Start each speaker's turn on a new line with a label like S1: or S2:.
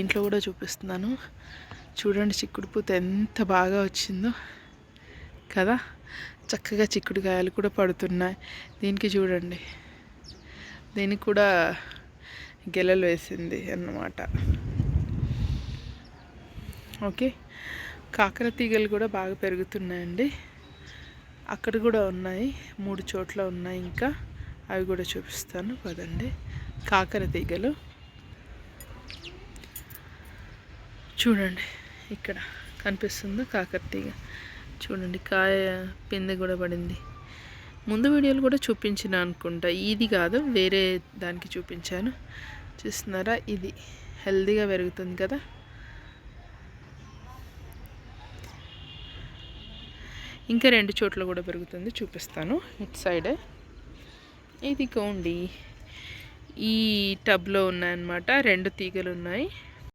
S1: ఇంట్లో కూడా చూపిస్తున్నాను. చూడండి చిక్కుడు పూత ఎంత బాగా వచ్చిందో కదా. చక్కగా చిక్కుడుకాయలు కూడా పడుతున్నాయి. దీనికి చూడండి, దీనికి కూడా గెలలు వేసింది అన్నమాట. ఓకే, కాకర తీగలు కూడా బాగా పెరుగుతున్నాయండి. అక్కడ కూడా ఉన్నాయి, 3 చోట్ల ఉన్నాయి. ఇంకా అవి కూడా చూపిస్తాను పదండి. కాకర తీగలు చూడండి, ఇక్కడ కనిపిస్తుందో కాకర తీగ. చూడండి, కాయ పిందె కూడా పడింది. ముందు వీడియోలు కూడా చూపించిన అనుకుంటా, ఇది కాదు వేరే దానికి చూపించాను. చూస్తున్నారా, ఇది హెల్తీగా పెరుగుతుంది కదా. ఇంకా 2 చోట్ల కూడా పెరుగుతుంది, చూపిస్తాను. ఇటు సైడే ఇది కోండి, ఈ టబ్లో ఉన్నాయన్నమాట. 2 తీగలు ఉన్నాయి.